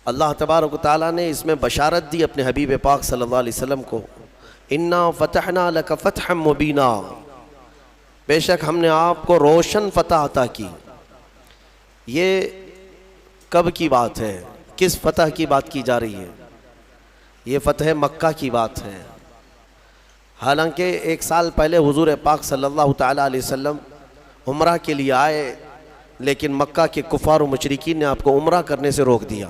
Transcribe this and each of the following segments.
अल्लाह तबारक व तआला ने इसमें बशारत दी अपने हबीब पाक सल्लल्लाहु अलैहि वसल्लम को, इन्ना फ़तहना लक फ़तहम मुबीना, बेशक हमने आपको रोशन फ़तह अता की। ये कब की बात है, किस फ़तह की बात की जा रही है? ये फ़तह मक्का की बात है। हालांकि एक साल पहले हुज़ूर पाक सल्लल्लाहु ताला अलैहि वसल्लम उम्रा के लिए आए, लेकिन मक्का के कुफ़ार व मुशरिकीन ने आपको उम्रा करने से रोक दिया,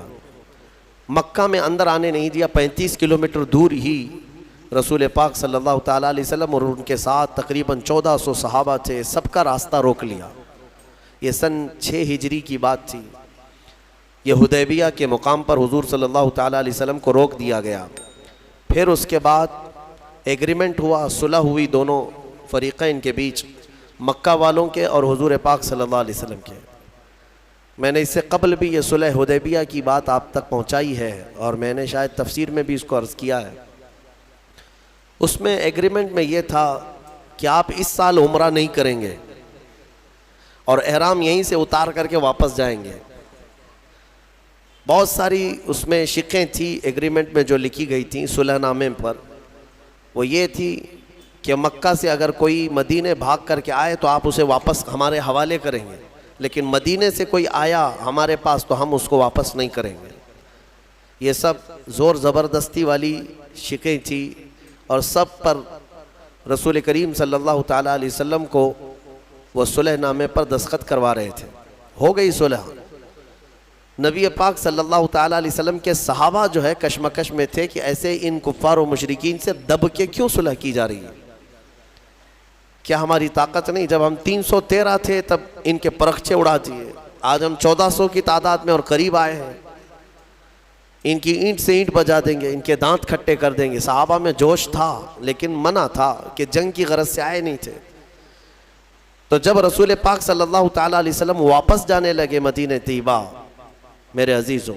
मक्का में अंदर आने नहीं दिया। 35 किलोमीटर दूर ही रसूल पाक सल्लल्लाहु ताला अलैहि वसल्लम और उनके साथ तकरीबन 1400 सहाबा थे, सबका रास्ता रोक लिया। ये सन 6 हिजरी की बात थी। ये हुदैबिया के मुकाम पर हुजूर सल्लल्लाहु ताला अलैहि वसल्लम को रोक दिया गया। फिर उसके बाद एग्रीमेंट हुआ, सुलह हुई दोनों फ़रीक़ैन के बीच, मक्का वालों के और हुजूर पाक सल्लल्लाहु अलैहि वसल्लम के। मैंने इससे कबल भी ये सुलह हुदैबिया की बात आप तक पहुंचाई है और मैंने शायद तफसीर में भी इसको अर्ज़ किया है। उसमें एग्रीमेंट में ये था कि आप इस साल उम्रा नहीं करेंगे और एहराम यहीं से उतार करके वापस जाएंगे। बहुत सारी उसमें शिक़ें थी एग्रीमेंट में जो लिखी गई थी सुलहनामे पर। वो ये थी कि मक्का से अगर कोई मदीने भाग करके आए तो आप उसे वापस हमारे हवाले करेंगे, लेकिन मदीने से कोई आया हमारे पास तो हम उसको वापस नहीं करेंगे। ये सब ज़ोर ज़बरदस्ती वाली शिक़ें थी और सब पर रसूल करीम सल्लल्लाहु ताला अलैहि वसल्लम को वो सुलहनामे पर दस्तखत करवा रहे थे। हो गई सुलह। नबी पाक सल्लल्लाहु ताला अलैहि वसल्लम के सहाबा जो है कशमकश में थे कि ऐसे इन कुफ़ार व मुशरिकीन से दब के क्यों सुलह की जा रही है, क्या हमारी ताकत नहीं? जब हम 313 थे तब इनके परखचे उड़ा दिए, आज हम 1400 की तादाद में और करीब आए हैं, इनकी ईंट से ईंट बजा देंगे, इनके दांत खट्टे कर देंगे। सहाबा में जोश था लेकिन मना था कि जंग की गरज से आए नहीं थे। तो जब रसूल पाक सल्लल्लाहु ताला अलैहि वसल्लम वापस जाने लगे मदीने तैयबा, मेरे अजीज़ों,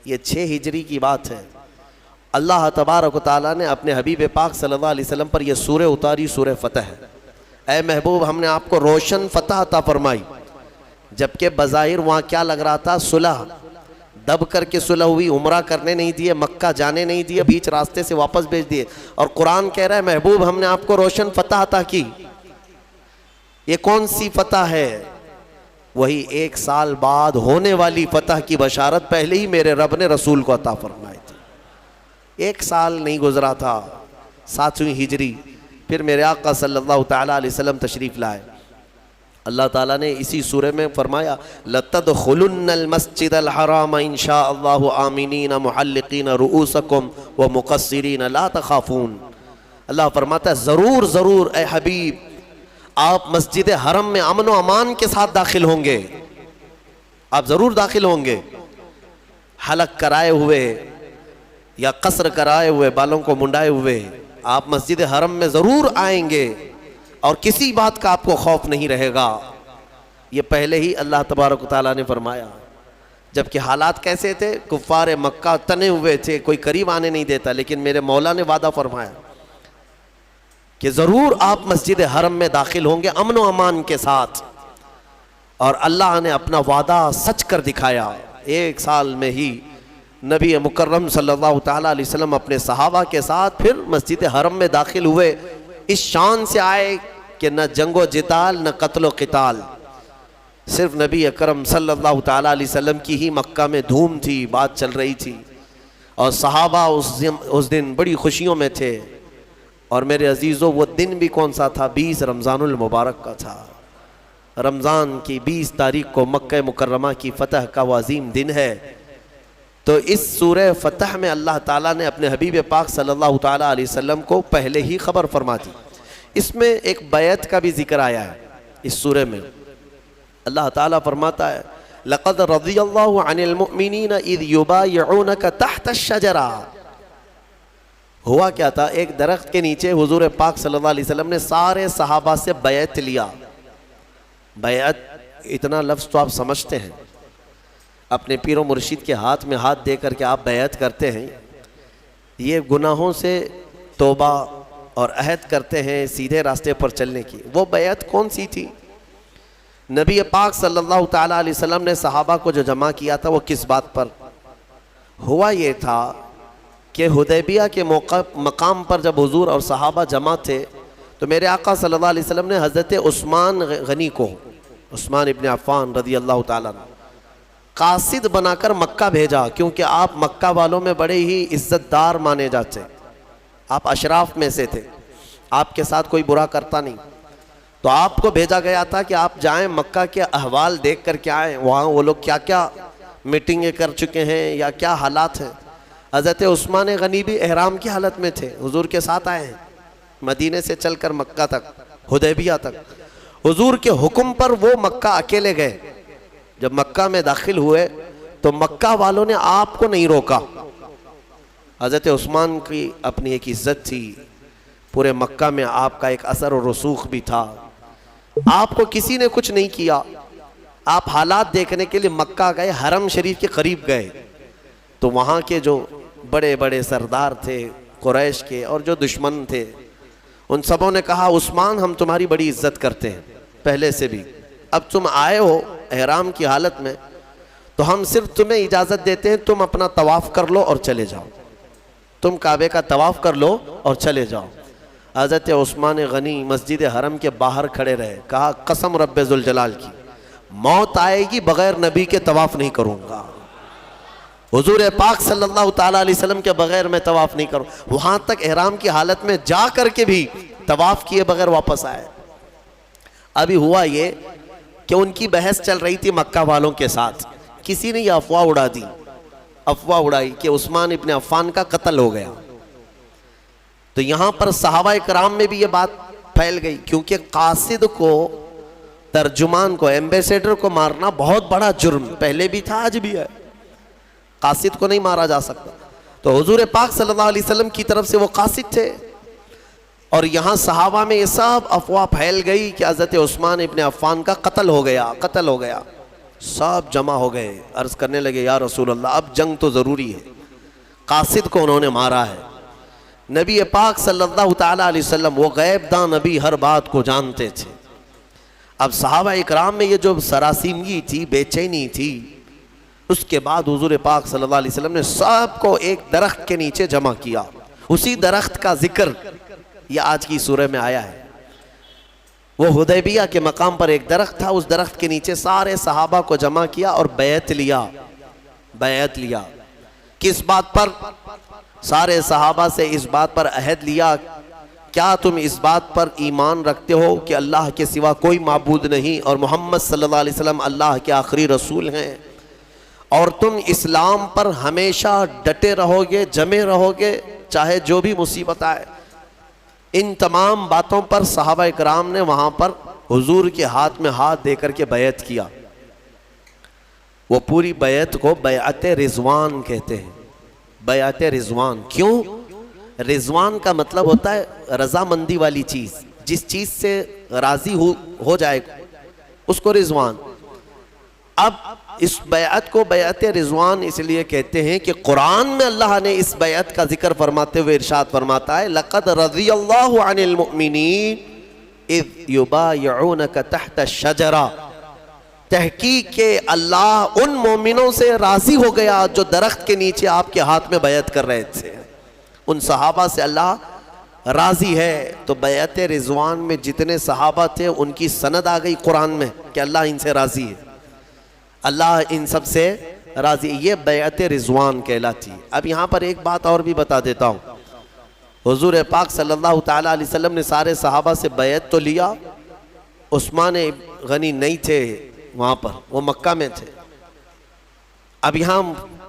ये 6 हिजरी की बात है। अल्लाह तबारक व तआला ने अपने हबीब पाक सल्लल्लाहु अलैहि वसल्लम पर यह सूरह उतारी, सूरह फ़तह। ऐ महबूब, हमने आपको रोशन फ़तह अता फरमाई। जबकि बज़ाहिर वहाँ क्या लग रहा था, सुलह, दब करके सुलह हुई, उम्रा करने नहीं दिए, मक्का जाने नहीं दिए, बीच रास्ते से वापस भेज दिए। और कुरान कह रहा है महबूब हमने आपको रोशन फ़तह अता की। ये कौन सी फ़तह है? वही 1 साल बाद होने वाली फ़तह की बशारत पहले ही मेरे रब ने रसूल को अता फरमाई थी। 1 साल नहीं गुजरा था, 7वीं हिजरी, फिर मेरे आका सल्लल्लाहु ताला अलैहि वसल्लम तशरीफ़ लाए। अल्लाह ताला ने इसी सूरे में फरमाया, लतदखुलुन्नल मस्जिदल हराम इंशाअल्लाहु आमिनीना मुहल्लिकीना रुऊसकुम व मुक़स्सिरीना ला तखाफून। अल्लाह फरमाता है ज़रूर ज़रूर ए हबीब, आप मस्जिद हरम में अमन व अमान के साथ दाखिल होंगे, आप ज़रूर दाखिल होंगे। हलक कराए हुए या कसर कराए हुए, बालों को मुंडाए हुए आप मस्जिद हरम में ज़रूर आएंगे और किसी बात का आपको खौफ नहीं रहेगा। ये पहले ही अल्लाह तबारक व तआला ने फरमाया। जबकि हालात कैसे थे, कुफ़ार मक्का तने हुए थे, कोई करीब आने नहीं देता, लेकिन मेरे मौला ने वादा फरमाया कि ज़रूर आप मस्जिद हरम में दाखिल होंगे अमन व अमान के साथ। और अल्लाह ने अपना वादा सच कर दिखाया। 1 साल में ही नबी मुकर्रम सल्लल्लाहु ताला अलैहि वसल्लम अपने सहाबा के साथ फिर मस्जिद हरम में दाखिल हुए। इस शान से आए कि न जंगो जिताल न कत्लो क़िताल, सिर्फ नबी अकरम सल्लल्लाहु ताला अलैहि वसल्लम की ही मक्का में धूम थी, बात चल रही थी और सहाबा उस दिन बड़ी खुशियों में थे। और मेरे अजीज़ों, वो दिन भी कौन सा था? 20 रमज़ानुल मुबारक का था। रमज़ान की 20 तारीख को मक्का मुकर्रमा की फ़तह का वो अजीम दिन है। तो इस सूरह फ़तह में अल्लाह ताला ने अपने हबीब पाक सल्लल्लाहु ताला अलैहि वसल्लम को पहले ही खबर फरमा दी। इसमें एक बैत का भी जिक्र आया है इस सूरह में। अल्लाह ताला फरमाता है, लक़द रज़ियल्लाहु अनिल मुअमिनीना इज़ युबायिऊनका तहत अश-शजरा। हुआ क्या था, एक दरख्त के नीचे हुजूर पाक सल्लल्लाहु अलैहि वसल्लम ने सारे सहाबा से बैत लिया। बैत, इतना लफ्ज़ तो आप समझते हैं, अपने पीर व मुर्शिद के हाथ में हाथ दे करके आप बैत करते हैं। ये गुनाहों से तौबा और अहद करते हैं सीधे रास्ते पर चलने की। वो बैत कौन सी थी? नबी पाक सल्लल्लाहु ताला अलैहि वसल्लम ने सहाबा को जो जमा किया था वो किस बात पर? हुआ ये था कि हुदैबिया के मकाम पर जब हुजूर और सहाबा जमा थे तो मेरे आका सल्लल्लाहु अलैहि वसल्लम ने हज़रत उस्मान गनी को, उस्मान इब्न अफ़्फ़ान रज़ी अल्लाह ताला अन्हु, कासिद बनाकर मक्का भेजा, क्योंकि आप मक्का वालों में बड़े ही इज़्ज़तदार माने जाते, आप अशराफ में से थे, आपके साथ कोई बुरा करता नहीं। तो आपको भेजा गया था कि आप जाएं मक्का के अहवाल देख कर के आएँ, वहाँ वो लोग क्या क्या मीटिंगें कर चुके हैं या क्या हालात हैं। हज़रत उस्मान गनी भी एहराम की हालत में थे, हुजूर के साथ आए हैं मदीने से चलकर मक्का तक, हुदैबिया तक। हुजूर के हुक्म पर वो मक्का अकेले गए। जब मक्का में दाखिल हुए तो मक्का वालों ने आपको नहीं रोका। हज़रत उस्मान की अपनी एक इज्जत थी, पूरे मक्का में आपका एक असर और रसूख भी था, आपको किसी ने कुछ नहीं किया। आप हालात देखने के लिए मक्का गए, हरम शरीफ के करीब गए, तो वहाँ के जो बड़े बड़े सरदार थे कुरैश के और जो दुश्मन थे, उन सबों ने कहा उस्मान हम तुम्हारी बड़ी इज्जत करते हैं पहले से भी, अब तुम आए हो एहराम की हालत में तो हम सिर्फ तुम्हें इजाज़त देते हैं, तुम अपना तवाफ़ कर लो और चले जाओ, तुम काबे का तवाफ़ कर लो और चले जाओ। हज़रत उस्मान गनी मस्जिद हरम के बाहर खड़े रहे, कहा कसम रब्बे ज़ुल जलाल की, मौत आएगी बग़ैर नबी के तवाफ़ नहीं करूँगा, हुजूर पाक सल्लल्लाहु ताला अलैहि वसल्लम के बगैर मैं तवाफ़ नहीं करूँ। वहाँ तक एहराम की हालत में जा कर के भी तवाफ़ किए बगैर वापस आए। अभी हुआ ये कि उनकी बहस चल रही थी मक्का वालों के साथ, किसी ने ये अफवाह उड़ा दी, अफवाह उड़ाई कि उस्मान इब्न अफ़्फ़ान का कत्ल हो गया। तो यहाँ पर सहाबाए कराम में भी ये बात फैल गई, क्योंकि कासिद को, तर्जुमान को, एम्बेसडर को मारना बहुत बड़ा जुर्म पहले भी था आज भी है, कासिद को नहीं मारा जा सकता। तो हुजूर पाक सल्लल्लाहु अलैहि वसल्लम की तरफ से वो कासिद थे, और यहाँ सहाबा में ये सब अफवाह फैल गई कि हज़रत उस्मान इब्न अफ़्फ़ान का कत्ल हो गया, कत्ल हो गया। सब जमा हो गए, अर्ज़ करने लगे या रसूल अल्लाह अब जंग तो ज़रूरी है, कासिद को उन्होंने मारा है। नबी पाक सल्लल्लाहु ताला अलैहि वसल्लम वो गैबदां नबी हर बात को जानते थे। अब सहाबा इकराम में ये जो सरासीमगी थी, बेचैनी थी, उसके बाद हुजूर पाक सल्लल्लाहु अलैहि वसल्लम ने सबको एक दरख्त के नीचे जमा किया। उसी दरख्त का जिक्र यह आज की सूरह में आया है। वो हुदैबिया के मकाम पर एक दरख्त था, उस दरख्त के नीचे सारे सहाबा को जमा किया और बैत लिया। बैत लिया किस बात पर? सारे सहाबा से इस बात पर अहद लिया, क्या तुम इस बात पर ईमान रखते हो कि अल्लाह के सिवा कोई माबूद नहीं और मोहम्मद सल्लल्लाहु अलैहि वसल्लम अल्लाह के आखिरी रसूल हैं, और तुम इस्लाम पर हमेशा डटे रहोगे, जमे रहोगे, चाहे जो भी मुसीबत आए। इन तमाम बातों पर सहाबा इकराम ने वहाँ पर हुजूर के हाथ में हाथ देकर के बैत किया। वो पूरी बैत को बैअत रिजवान कहते हैं। बैअत रिजवान क्यों? रिजवान का मतलब होता है रजामंदी वाली चीज़, जिस चीज़ से राज़ी हो जाए उसको रिजवान। अब इस बैअत को बैअत रिजवान इसलिए कहते हैं कि कुरान में अल्लाह ने इस बैअत का जिक्र फरमाते हुए इरशाद फरमाता है, लक़द रज़ियल्लाहु अनिल मुअमिनीन इज़ युबायिऊनका तहत अश-शजरा, तहकीक के अल्लाह उन मोमिनों से राज़ी हो गया जो दरख्त के नीचे आपके हाथ में बैअत कर रहे थे। उन सहाबा से अल्लाह राज़ी है। तो बैअत रिजवान में जितने सहाबा थे उनकी सनद आ गई कुरान में कि अल्लाह इनसे राज़ी है, अल्लाह इन सब से राज़ी। ये बैअत रिजवान कहलाती है। अब यहाँ पर एक बात और भी बता देता हूँ, हुजूर पाक सल्लल्लाहु ताला अलैहि वसल्लम ने सारे सहाबा से बैअत तो लिया, उस्मान गनी नहीं थे वहाँ पर, वो मक्का में थे। अब यहाँ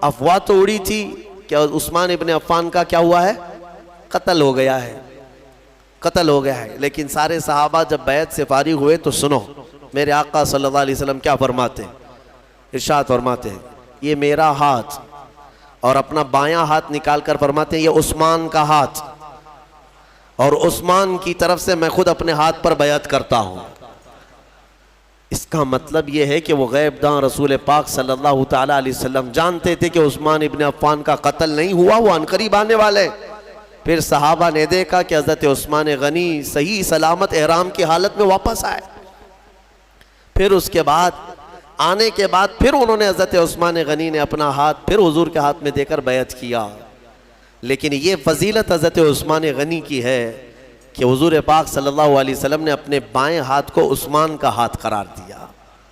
अफवाह तो उड़ी थी कि उस्मान इब्न अफ़्फ़ान का क्या हुआ है, कत्ल हो गया है, कत्ल हो गया है। लेकिन सारे सहाबा जब बैत से फारिग हुए तो सुनो मेरे आका सल्लल्लाहु अलैहि वसल्लम क्या फरमाते हैं, इरशाद फरमाते हैं, ये मेरा हाथ, और अपना बायां हाथ निकाल कर फरमाते हैं ये उस्मान का हाथ, और उस्मान की तरफ से मैं खुद अपने हाथ पर बैत करता हूँ। इसका मतलब ये है कि वो गैबदां रसूल पाक सल्लल्लाहु ताला अलैहि वसल्लम जानते थे कि उस्मान इब्न अफ़्फ़ान का कत्ल नहीं हुआ, वो अनकरीब आने वाले। फिर सहाबा ने देखा कि हज़रत उस्मान गनी सही सलामत एहराम की हालत में वापस आए। फिर उसके बाद आने के बाद फिर उन्होंने हज़रत उस्मान गनी ने अपना हाथ फिर हुजूर के हाथ में देकर बैत किया। लेकिन ये फजीलत हज़रत उस्मान गनी की है कि हुजूर पाक सल्लल्लाहु अलैहि वसल्लम ने अपने बाएं हाथ को उस्मान का हाथ करार दिया,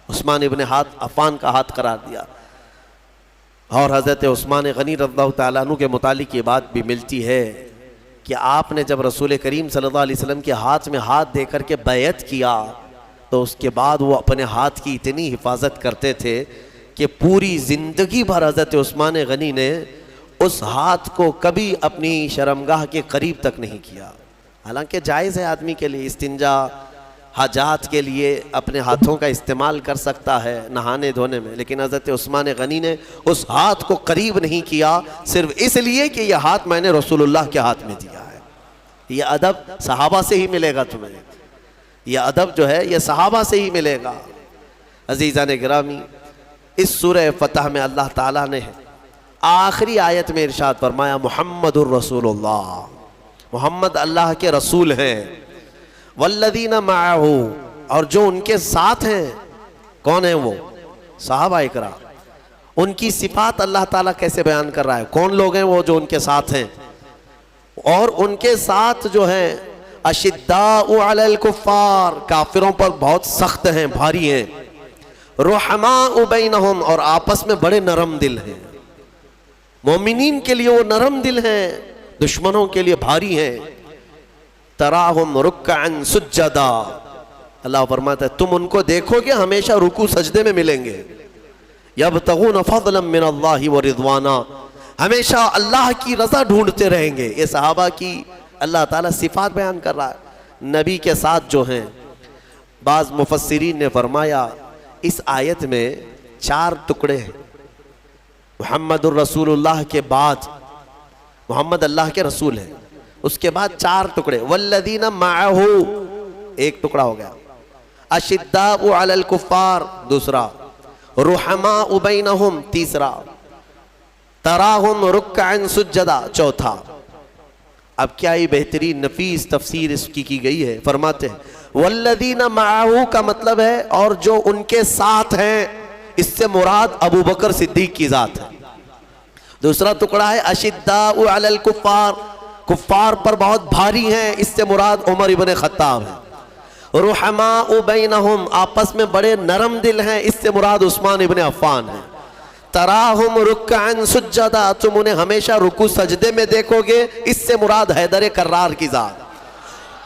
उस्मान इब्ने अफ़्फ़ान का हाथ करार दिया। और हज़रत उस्मान गनी रज़ियल्लाहु तआला अन्हु के मुतालिक ये बात भी मिलती है कि आपने जब रसूल करीम सल्लल्लाहु अलैहि वसल्लम के हाथ में हाथ दे करके बैत किया तो उसके बाद वो अपने हाथ की इतनी हिफाजत करते थे कि पूरी ज़िंदगी भर हज़रत उस्मान गनी ने उस हाथ को कभी अपनी शर्मगाह के करीब तक नहीं किया। हालांकि जायज़ है आदमी के लिए इस्तिंजा हाजात के लिए अपने हाथों का इस्तेमाल कर सकता है नहाने धोने में, लेकिन हज़रत उस्मान गनी ने उस हाथ को करीब नहीं किया सिर्फ इसलिए कि यह हाथ मैंने रसूलुल्लाह के हाथ में दिया है। यह अदब सहाबा से ही मिलेगा तुम्हें, यह अदब जो है यह सहाबा से ही मिलेगा। अज़ीज़ान गिरामी, इस सूरह फतह में अल्लाह ताला ने आखिरी आयत में इरशाद फरमाया मुहम्मदुर रसूलुल्लाह, मोहम्मद अल्लाह के रसूल हैं। वल्लदीना माअहू, और जो उनके साथ हैं, कौन है वो? सहाबा इकराम। उनकी सिफात अल्लाह ताला कैसे बयान कर रहा है, कौन लोग हैं वो जो उनके साथ हैं? और उनके साथ जो हैं अशिद्दाउ अलल कुफ्फार, काफिरों पर बहुत सख्त हैं, भारी हैं। रुहमाउ बैनहुम, और आपस में बड़े नरम दिल हैं। मोमिनीन के लिए वो नरम दिल हैं, दुश्मनों के लिए भारी हैं। तराहुम रुक्कअन सुज्जदा, अल्लाह फरमाता है तुम उनको देखोगे हमेशा रुकू सजदे में मिलेंगे। यबतगून फज़लन मिनल्लाहि व रिज़वाना, हमेशा अल्लाह की रज़ा ढूंढते रहेंगे। ये सहाबा की अल्लाह ताला सिफात बयान कर रहा है। नबी के साथ जो हैं, बाज़ मुफस्सिरीन ने फरमाया इस आयत में 4 टुकड़े हैं। मुहम्मदुर रसूलुल्लाह के बाद, मोहम्मद अल्लाह के रसूल हैं, उसके बाद 4 टुकड़े। वल्लदीना माअहू, एक टुकड़ा हो गया। अशिद्दाउ अलल कुफ्फार, दूसरा। रुहमाउ बैनहुम, तीसरा। तराहुम रुक्कअन सुज्जदा, चौथा। अब क्या ये बेहतरीन नफीस तफसीर इसकी की गई है। फरमाते हैं वल्लदीना माअहू का मतलब है और जो उनके साथ हैं, इससे मुराद अबू बकर सिद्दीक की जात है। दूसरा टुकड़ा है अशिद्दाउ अलल कुफ्फार, कुफ्फार पर बहुत भारी हैं, इससे मुराद उमर इब्ने खत्ताब है। रुहमाउ बैनहुम, आपस में बड़े नरम दिल हैं, इससे मुराद उस्मान इब्ने अफ़्फ़ान है। तराहुम रुक्कअन सुज्जदा, तुम उन्हें हमेशा रुकू सजदे में देखोगे, इससे मुराद हैदर कर्रार की जात।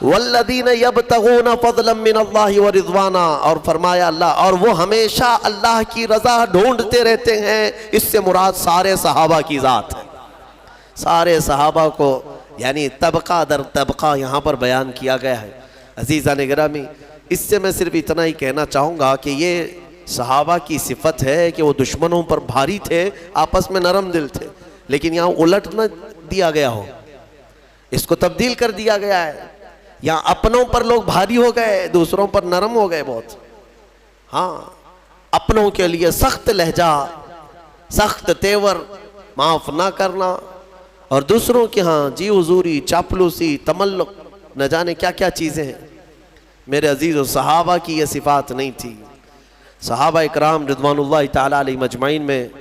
वल्लदीना यबतगून फज़लन मिनल्लाहि व रिज़वाना, और फरमाया अल्लाह, और वो हमेशा अल्लाह की रज़ा ढूंढते रहते हैं, इससे मुराद सारे सहाबा की जात है। सारे सहाबा को यानी तबका दर तबका यहाँ पर बयान किया गया है। अज़ीज़ान गिरामी, इससे मैं सिर्फ इतना ही कहना चाहूँगा कि ये सहाबा की सिफत है कि वो दुश्मनों पर भारी थे, आपस में नरम दिल थे, लेकिन यहाँ उलट न दिया गया हो, इसको तब्दील कर दिया गया है। यहाँ अपनों पर लोग भारी हो गए, दूसरों पर नरम हो गए बहुत। हाँ, अपनों के लिए सख्त लहजा, सख्त तेवर, माफ ना करना, और दूसरों के यहाँ जी हुजूरी, चापलूसी, तमल्लुक, न जाने क्या क्या चीज़ें हैं। मेरे अजीज़ और सहाबा की यह सिफात नहीं थी। सहाबा इकराम रिज़वानुल्लाहि ताला अलैहिम अजमईन में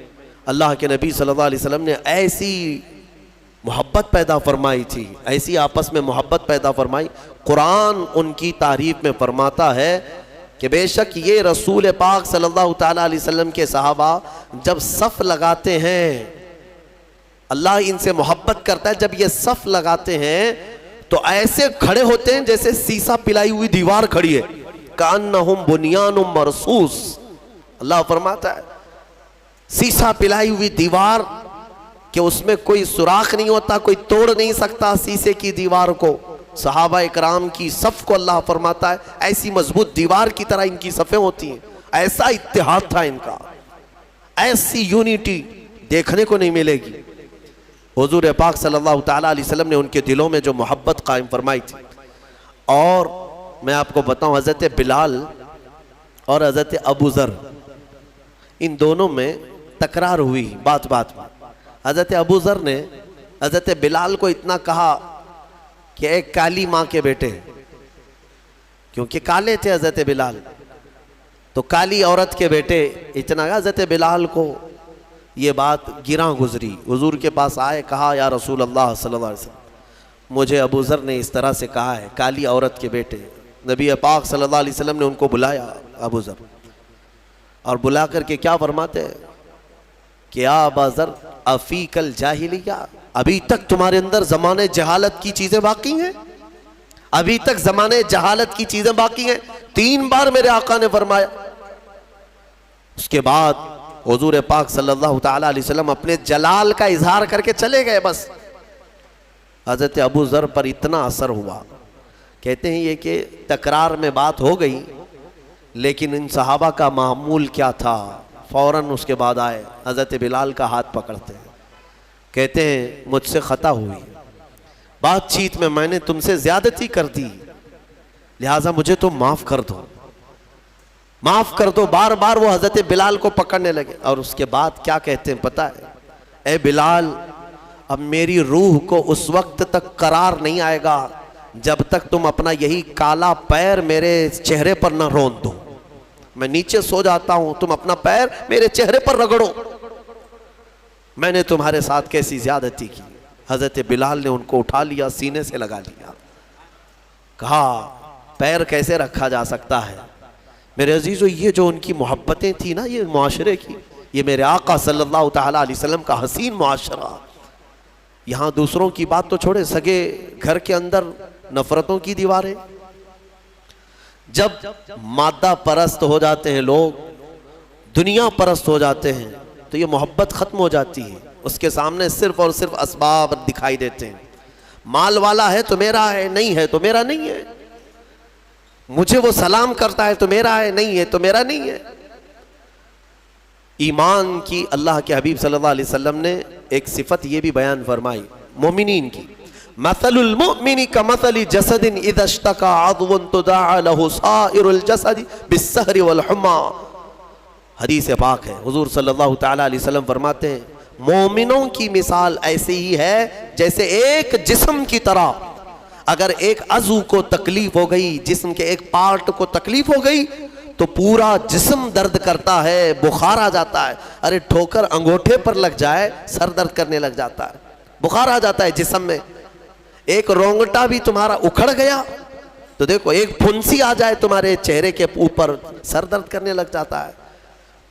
अल्लाह के नबी सल्लल्लाहु अलैहि वसल्लम ने ऐसी मोहब्बत पैदा फरमाई थी, ऐसी आपस में मोहब्बत पैदा फरमाई। कुरान उनकी तारीफ़ में फरमाता है कि बेशक ये रसूल पाक सल्लल्लाहु ताला अलैहि वसल्लम के सहाबा जब सफ़ लगाते हैं, अल्लाह इनसे मोहब्बत करता है, जब ये सफ़ लगाते हैं तो ऐसे खड़े होते हैं जैसे सीसा पिलाई हुई दीवार खड़ी है। कान्नहुम बुनियानुम मरसूस, अल्लाह फरमाता है सीसा पिलाई हुई दीवार कि उसमें कोई सुराख नहीं होता, कोई तोड़ नहीं सकता शीशे की दीवार को। सहाबा इकराम की सफ़ को अल्लाह फरमाता है ऐसी मजबूत दीवार की तरह इनकी सफ़ें होती हैं। ऐसा इत्तेहाद था इनका, ऐसी यूनिटी देखने को नहीं मिलेगी। हुजूर पाक सल्लल्लाहु ताला अलैहि वसल्लम ने उनके दिलों में जो मोहब्बत कायम फरमाई थी। और मैं आपको बताऊं, हज़रत बिलाल और हज़रत अबू ज़र, इन दोनों में तकरार हुई बात बात बात। हज़रत अबू ज़र ने हज़रत बिलाल को इतना कहा कि एक काली माँ के बेटे, क्योंकि काले थे हज़रत बिलाल, तो काली औरत के बेटे इतना हज़रत बिलाल को ये बात गिरा गुजरी, हुजूर के पास आए, कहा या रसूल अल्लाह सल्लल्लाहु अलैहि वसल्लम, मुझे अबू ज़र ने इस तरह से कहा है, काली औरत के बेटे। नबी पाक सल्लल्लाहु अलैहि वसल्लम ने उनको बुलाया, अबू ज़र, और बुला करके क्या फरमाते हैं कि या अबा ज़र अफ़ीकल जाहिलिया, अभी तक तुम्हारे अंदर ज़माने जहालत की चीज़ें बाकी हैं, अभी तक ज़माने जहालत की चीज़ें बाकी हैं। 3 बार मेरे आका ने फरमाया। उसके बाद हुजूर पाक सल्लल्लाहु ताला अलैहि वसल्लम अपने जलाल का इजहार करके चले गए। बस हज़रत अबू ज़र पर इतना असर हुआ, कहते हैं ये कि तकरार में बात हो गई, लेकिन इन सहाबा का मामूल क्या था, फ़ौरन उसके बाद आए, हज़रत बिलाल का हाथ पकड़ते हैं, कहते हैं मुझसे ख़ता हुई, बातचीत में मैंने तुमसे ज़्यादती कर दी, लिहाजा मुझे तो माफ़ कर दो, माफ़ कर दो। बार बार वो हज़रत बिलाल को पकड़ने लगे। और उसके बाद क्या कहते हैं पता है, ए बिलाल, अब मेरी रूह को उस वक्त तक करार नहीं आएगा जब तक तुम अपना यही काला पैर मेरे चेहरे पर न रौंद दो। मैं नीचे सो जाता हूं, तुम अपना पैर मेरे चेहरे पर रगड़ो, मैंने तुम्हारे साथ कैसी ज्यादती की। हज़रत बिलाल ने उनको उठा लिया, सीने से लगा लिया, कहा पैर कैसे रखा जा सकता है। मेरे अजीज़ों, ये जो उनकी मोहब्बतें थी ना, ये मुआशरे की, ये मेरे आका सल्लल्लाहु ताला अलैहि वसल्लम का हसीन मुआशरा। यहाँ दूसरों की बात तो छोड़े, सगे घर के अंदर नफरतों की दीवारें। जब मादा परस्त हो जाते हैं लोग, दुनिया परस्त हो जाते हैं, तो ये मोहब्बत ख़त्म हो जाती है। उसके सामने सिर्फ और सिर्फ असबाब दिखाई देते हैं। माल वाला है तो मेरा है, नहीं है तो मेरा नहीं है, मुझे वो सलाम करता है तो मेरा है, नहीं है तो मेरा नहीं है। ईमान की अल्लाह के हबीब सल्लल्लाहु अलैहि वसल्लम ने एक सिफत ये भी बयान फरमाई मोमिनीन की, मसलुल मुमिनी कमसली जसदिन इज़ा इश्तका अज़वन तुदाअ लहु साइरुल जसदी बिस्सहरी वल हुम्मा। हदीस पाक है, हुजूर सल्लल्लाहु ताला अलैहि वसल्लम फरमाते हैं, मोमिनों की मिसाल ऐसी ही है जैसे एक जिस्म की तरह, अगर एक अज़ू को तकलीफ हो गई, जिस्म के एक पार्ट को तकलीफ हो गई, तो पूरा जिस्म दर्द करता है, बुखार आ जाता है। अरे ठोकर अंगूठे पर लग जाए, सर दर्द करने लग जाता है, बुखार आ जाता है जिस्म में। एक रोंगटा भी तुम्हारा उखड़ गया तो देखो, एक फुंसी आ जाए तुम्हारे चेहरे के ऊपर, सर दर्द करने लग जाता है।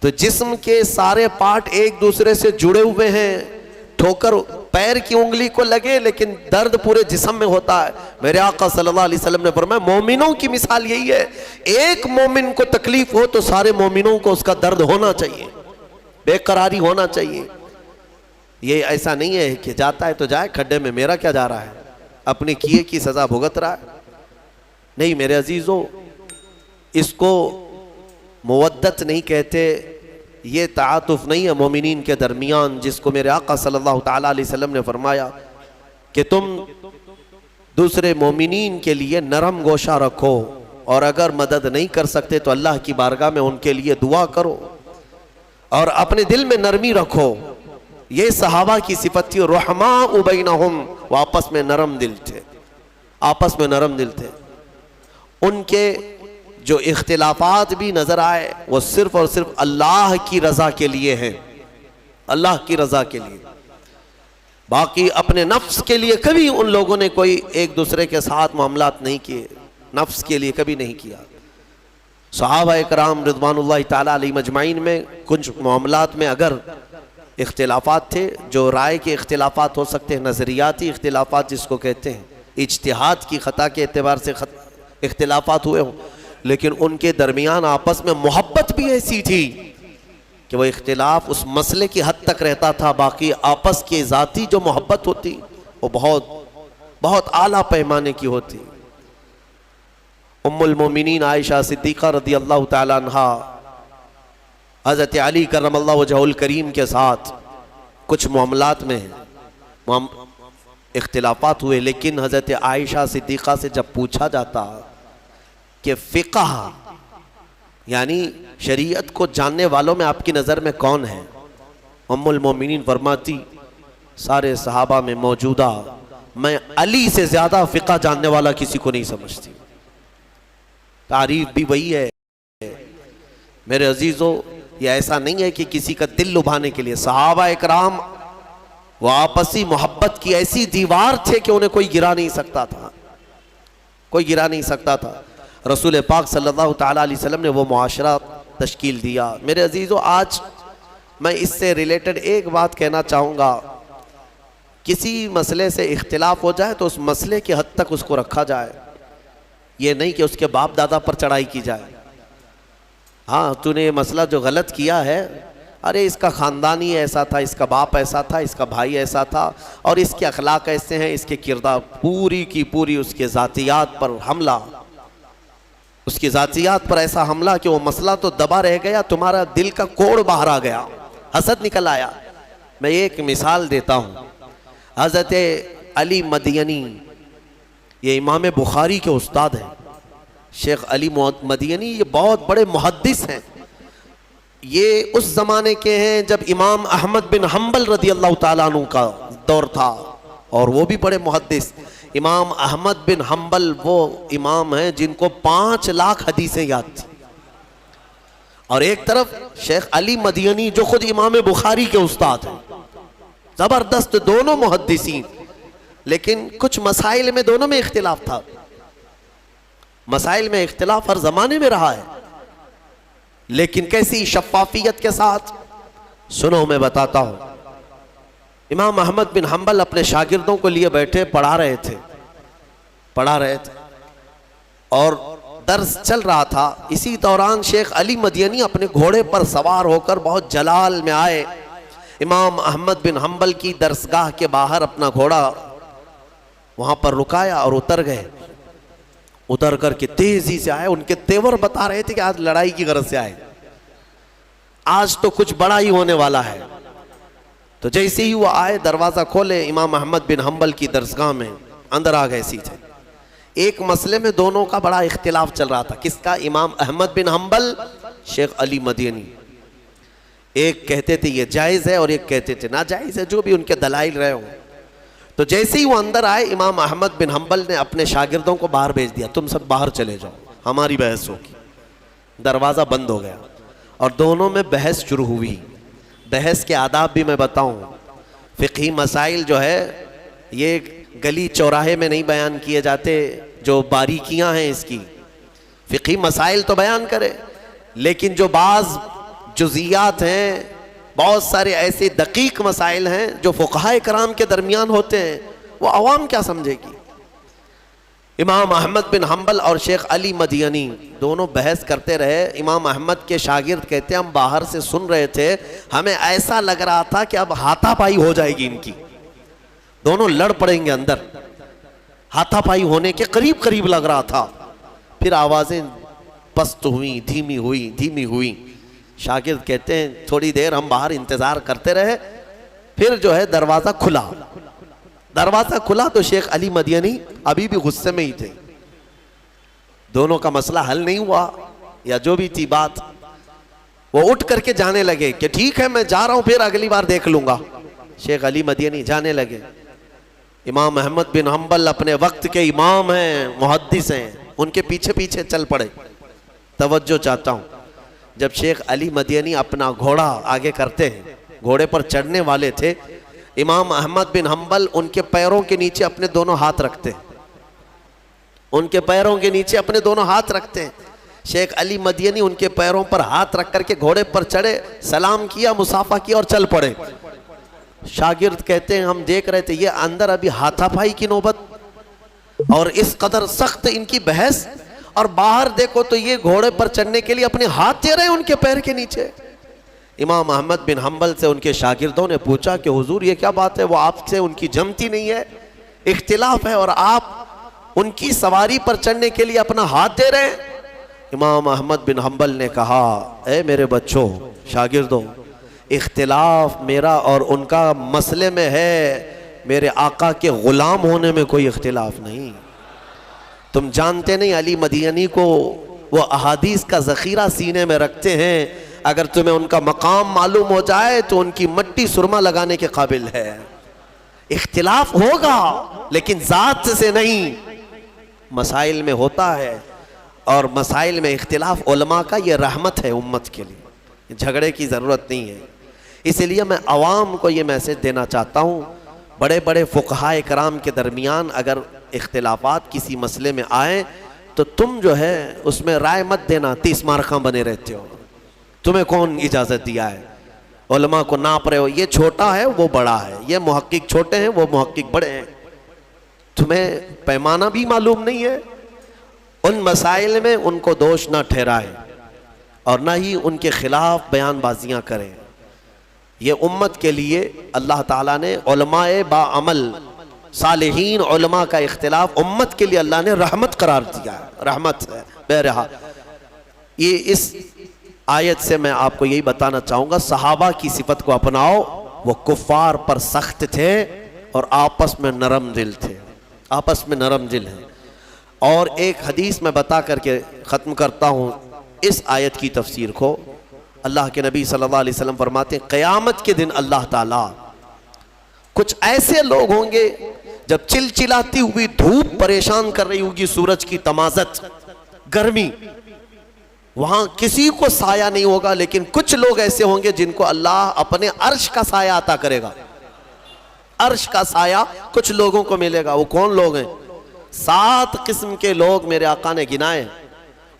तो जिस्म के सारे पार्ट एक दूसरे से जुड़े हुए हैं। ठोकर पैर की उंगली को लगे लेकिन दर्द पूरे जिस्म में होता है। मेरे आका सल्लल्लाहु अलैहि वसल्लम ने फरमाया, मोमिनों की मिसाल यही है, एक मोमिन को तकलीफ हो तो सारे मोमिनों को उसका दर्द होना चाहिए, बेकरारी होना चाहिए। ये ऐसा नहीं है कि जाता है तो जाए खड्डे में, मेरा क्या जा रहा है, अपने किए की सजा भुगत रहा है। नहीं मेरे अजीजों, इसको मुवद्दत नहीं कहते, ये ताअतुफ़ नहीं है मोमिनीन के दरमियान, जिसको मेरे आका सल्लल्लाहु ताला अलैहि वसल्लम ने फरमाया कि तुम दूसरे मोमिनीन के लिए नरम गोशा रखो, और अगर मदद नहीं कर सकते तो अल्लाह की बारगाह में उनके लिए दुआ करो और अपने दिल में नरमी रखो। ये सहाबा की सिफत थी, रहमाउ बैनहुम, वो आपस में नरम दिल थे, आपस में नरम दिल थे। उनके जो इख्तिलाफात भी नजर आए वो सिर्फ और सिर्फ अल्लाह की रजा के लिए हैं, अल्लाह की रजा के लिए। बाकी अपने नफ्स के लिए कभी उन लोगों ने कोई एक दूसरे के साथ मामलात नहीं किए, नफ्स के लिए कभी नहीं किया। सहाबा कराम रिज़वानुल्लाहि ताला अलैहिम अजमाइन में कुछ मामलात में अगर इख्तिलाफात थे, जो राय के इख्तिलाफात हो सकते हैं, नज़रियाती इख्तिलाफात जिसको कहते हैं, इज्तिहाद की ख़ता के एतबार से इख्तिलाफात हुए हों, लेकिन उनके दरमियान आपस में मोहब्बत भी ऐसी थी कि वह इख्तिलाफ उस मसले की हद तक रहता था, बाकी आपस की ज़ाती जो मोहब्बत होती वो बहुत बहुत आला पैमाने की होती। उम्मुल मोमिनीन आयशा सिद्दीक़ा रज़ी अल्लाह ताला अन्हा हज़रत अली करमल्लाहु वजहुल करीम के साथ कुछ मामलात में इख्तिलाफात हुए, लेकिन हज़रत आयशा सिद्दीक़ा से जब पूछा जाता कि फ़िक़ह यानी शरीयत को जानने वालों में आपकी नज़र में कौन है, उम्मुल मोमिनीन फरमाती, सारे सहाबा में मौजूदा मैं अली से ज़्यादा फ़िक़ह जानने वाला किसी को नहीं समझती। तारीफ भी वही है मेरे अजीज़ों, ये ऐसा नहीं है कि किसी का दिल लुभाने के लिए। सहाबा इकराम वो आपसी मोहब्बत की ऐसी दीवार थे कि उन्हें कोई गिरा नहीं सकता था, कोई गिरा नहीं सकता था। रसूल पाक सल्लल्लाहु ताला अलैहि वसल्लम ने वो मुआशरा तश्कील दिया। मेरे अजीज़ों, आज मैं इससे रिलेटेड एक बात कहना चाहूँगा। किसी मसले से इख्तिलाफ हो जाए तो उस मसले की हद तक उसको रखा जाए, ये नहीं कि उसके बाप दादा पर चढ़ाई की जाए। हाँ, तूने ये मसला जो गलत किया है, अरे इसका ख़ानदान ही ऐसा था, इसका बाप ऐसा था, इसका भाई ऐसा था, और इसके अखलाक ऐसे हैं, इसके किरदार, पूरी की पूरी उसके ज़ातियात पर हमला, उसकी ज़ातियात पर ऐसा हमला कि वो मसला तो दबा रह गया, तुम्हारा दिल का कोड़ बाहर आ गया, हसद निकल आया। मैं एक मिसाल देता हूँ। हज़रत अली मदयनी, ये इमाम बुखारी के उस्ताद हैं, शेख अली मदयनी, ये बहुत बड़े मुहद्दिस हैं। ये उस ज़माने के हैं जब इमाम अहमद बिन हम्बल रदी अल्लाह ताला अन्हु का दौर था, और वो भी बड़े मुहद्दिस। इमाम अहमद बिन हम्बल वो इमाम हैं जिनको 5 लाख हदीसें याद थी, और एक तरफ शेख अली मदयनी जो खुद इमाम बुखारी के उस्ताद हैं, ज़बरदस्त दोनों मुहद्दिसीन। लेकिन कुछ मसाइल में दोनों में इख्तिलाफ था। मसाइल में इख्तिलाफ हर ज़माने में रहा है, लेकिन कैसी शफ़ाफ़ियत के साथ। सुनो, मैं बताता हूँ। इमाम अहमद बिन हम्बल अपने शागिर्दों को लिए बैठे पढ़ा रहे थे, और दर्स चल रहा था। इसी दौरान शेख अली मदयनी अपने घोड़े पर सवार होकर बहुत जलाल में आए। इमाम अहमद बिन हम्बल की दरसगाह के बाहर अपना घोड़ा वहाँ पर रुकाया और उतर गए। उतर करके तेजी से आए। उनके तेवर बता रहे थे कि आज लड़ाई की गरज से आए, आज तो कुछ बड़ा ही होने वाला है। तो जैसे ही वो आए, दरवाज़ा खोले, इमाम अहमद बिन हम्बल की दरसगाह में अंदर आ गए सीधे। एक मसले में दोनों का बड़ा इख्तिलाफ चल रहा था। किसका? इमाम अहमद बिन हम्बल, शेख अली मदयनी। एक कहते थे ये जायज़ है और एक कहते थे नाजायज़ है, जो भी उनके दलाइल रहे हों। तो जैसे ही वो अंदर आए, इमाम अहमद बिन हम्बल ने अपने शागिर्दों को बाहर भेज दिया, तुम सब बाहर चले जाओ, हमारी बहस होगी। दरवाज़ा बंद हो गया और दोनों में बहस शुरू हुई। बहस के आदाब भी मैं बताऊं। फ़िक़ही मसाइल जो है ये गली चौराहे में नहीं बयान किए जाते, जो बारीकियां हैं इसकी। फ़िक़ही मसाइल तो बयान करे, लेकिन जो बाज़ जुज़ियात हैं, बहुत सारे ऐसे दकीक मसाइल हैं जो फ़ुक़हा कराम के दरमियान होते हैं, वो अवाम क्या समझेगी। इमाम अहमद बिन हम्बल और शेख अली मदयनी दोनों बहस करते रहे। इमाम अहमद के शागिर्द कहते हैं हम बाहर से सुन रहे थे, हमें ऐसा लग रहा था कि अब हाथापाई हो जाएगी इनकी, दोनों लड़ पड़ेंगे अंदर। हाथापाई होने के करीब करीब लग रहा था। फिर आवाज़ें पस्त हुई, धीमी हुई। शागिर्द कहते हैं थोड़ी देर हम बाहर इंतज़ार करते रहे, फिर जो है दरवाज़ा खुला तो शेख अली मदयनी अभी भी गुस्से में ही थे। दोनों का मसला हल नहीं हुआ या जो भी थी बात, वो उठ करके जाने लगे कि ठीक है मैं जा रहा हूं, फिर अगली बार देख लूंगा। शेख अली मदयनी जाने लगे। इमाम अहमद बिन हम्बल अपने वक्त के इमाम हैं, मुहद्दिस हैं, उनके पीछे पीछे चल पड़े। तवज्जो चाहता हूं, जब शेख अली मदयनी अपना घोड़ा आगे करते हैं, घोड़े पर चढ़ने वाले थे, इमाम अहमद बिन हम्बल उनके पैरों के नीचे अपने दोनों हाथ रखते हैं, उनके पैरों के नीचे अपने दोनों हाथ रखते हैं। शेख अली मदयनी उनके पैरों पर हाथ रख करके घोड़े पर चढ़े, सलाम किया, मुसाफा किया और चल पड़े। शागिर्द कहते हैं हम देख रहे थे ये अंदर अभी हाथापाई की नौबत और इस कदर सख्त इनकी बहस, और बाहर देखो तो ये घोड़े पर चढ़ने के लिए अपने हाथ दे रहे हैं उनके पैर के नीचे। इमाम अहमद बिन हम्बल से उनके शागिर्दों ने पूछा कि हुजूर ये क्या बात है, वो आपसे उनकी जमती नहीं है, इख्तिलाफ है और आप उनकी सवारी पर चढ़ने के लिए अपना हाथ दे रहे हैं। इमाम अहमद बिन हम्बल ने कहा, ए मेरे बच्चों, शागिर्दों, इख्तिलाफ मेरा और उनका मसले में है, मेरे आका के ग़ुलाम होने में कोई इख्तिलाफ नहीं। तुम जानते नहीं अली मदयनी को वो अहादीस का ज़ख़ीरा सीने में रखते हैं, अगर तुम्हें उनका मकाम मालूम हो जाए तो उनकी मट्टी सुरमा लगाने के काबिल है। इख्तिलाफ होगा लेकिन ज़ात से नहीं, मसाइल में होता है। और मसाइल में इख्तिलाफ उलमा का ये रहमत है उम्मत के लिए, झगड़े की ज़रूरत नहीं है। इसलिए मैं अवाम को ये मैसेज देना चाहता हूँ, बड़े बड़े फ़ुक़हा कराम के दरमियान अगर इख्तिलाफ़ात किसी मसले में आए तो तुम जो है उसमें राय मत देना, 30 मार्का बने रहते हो। तुम्हें कौन इजाज़त दिया है? उलमा को नाप रहे हो, ये छोटा है वो बड़ा है, ये मुहक्किक छोटे हैं वो मुहक्किक बड़े हैं। तुम्हें पैमाना भी मालूम नहीं है। उन मसाइल में उनको दोष ना ठहराए और ना ही उनके खिलाफ बयानबाजियाँ करें। ये उम्मत के लिए अल्लाह ताला ने उलमाए बाअमल सालिहीन उलमा का इख्तिलाफ उम्मत के लिए अल्लाह ने रहमत करार दिया है, रहमत है। बहरहाल ये इस आयत से मैं आपको यही बताना चाहूँगा, सहाबा की सिफत को अपनाओ। वो कुफ़ार पर सख्त थे और आपस में नरम दिल थे, आपस में नरम दिल हैं। और एक हदीस में बता करके ख़त्म करता हूँ इस आयत की तफसीर को। अल्लाह के नबी सल्लल्लाहु अलैहि वसल्लम फरमाते हैं, क़यामत के दिन अल्लाह ताला कुछ ऐसे लोग होंगे जब चिलचिलाती हुई धूप परेशान कर रही होगी, सूरज की तमाज़त, गर्मी, वहां किसी को साया नहीं होगा, लेकिन कुछ लोग ऐसे होंगे जिनको अल्लाह अपने अर्श का साया अता करेगा। अर्श का साया कुछ लोगों को मिलेगा। वो कौन लोग हैं? 7 किस्म के लोग मेरे आका ने गिनाए।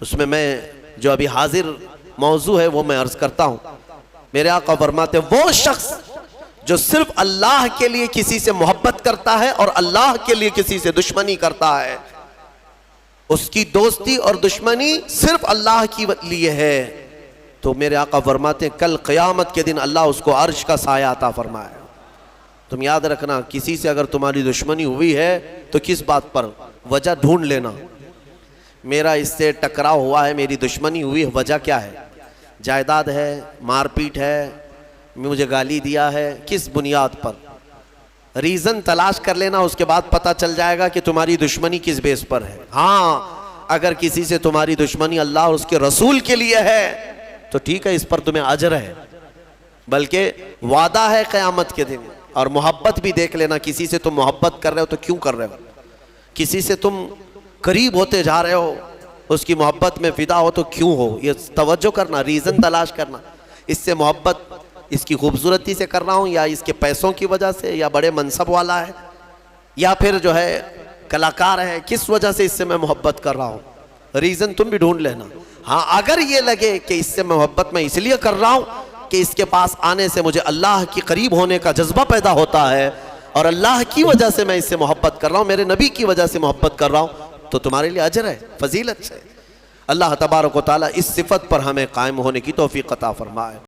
उसमें मैं जो अभी हाजिर मौजू है वो मैं अर्ज करता हूं। मेरे आका फरमाते, वो शख्स जो सिर्फ अल्लाह के लिए किसी से मोहब्बत करता है और अल्लाह के लिए किसी से दुश्मनी करता है, उसकी दोस्ती और दुश्मनी सिर्फ अल्लाह के लिए है, तो मेरे आका फरमाते कल क़यामत के दिन अल्लाह उसको अर्श का साया अता फरमाए। तुम याद रखना, किसी से अगर तुम्हारी दुश्मनी हुई है तो किस बात पर, वजह ढूंढ लेना। मेरा इससे टकराव हुआ है, मेरी दुश्मनी हुई है, वजह क्या है? जायदाद है, मारपीट है, मुझे गाली दिया है, किस बुनियाद पर? रीज़न तलाश कर लेना, उसके बाद पता चल जाएगा कि तुम्हारी दुश्मनी किस बेस पर है। हाँ, अगर किसी से तुम्हारी दुश्मनी अल्लाह और उसके रसूल के लिए है तो ठीक है, इस पर तुम्हें अजर है, बल्कि वादा है क़यामत के दिन। और मोहब्बत भी देख लेना, किसी से तुम मोहब्बत कर रहे हो तो क्यों कर रहे हो? किसी से तुम करीब होते जा रहे हो, उसकी मोहब्बत में फ़िदा हो तो क्यों हो? ये तवज्जो करना, रीज़न तलाश करना। इससे मोहब्बत इसकी खूबसूरती से कर रहा हूँ, या इसके पैसों की वजह से, या बड़े मनसब वाला है, या फिर जो है कलाकार है, किस वजह से इससे मैं मोहब्बत कर रहा हूँ? रीज़न तुम भी ढूंढ लेना। हाँ, अगर ये लगे कि इससे मोहब्बत मैं इसलिए कर रहा हूँ कि इसके पास आने से मुझे अल्लाह के करीब होने का जज्बा पैदा होता है और अल्लाह की वजह से मैं इससे मोहब्बत कर रहा हूँ, मेरे नबी की वजह से मोहब्बत कर रहा हूँ, तो तुम्हारे लिए अजर है, फजीलत है। अल्लाह तबारक व तआला इस सिफत पर हमें कायम होने की तौफीक अता फरमाए।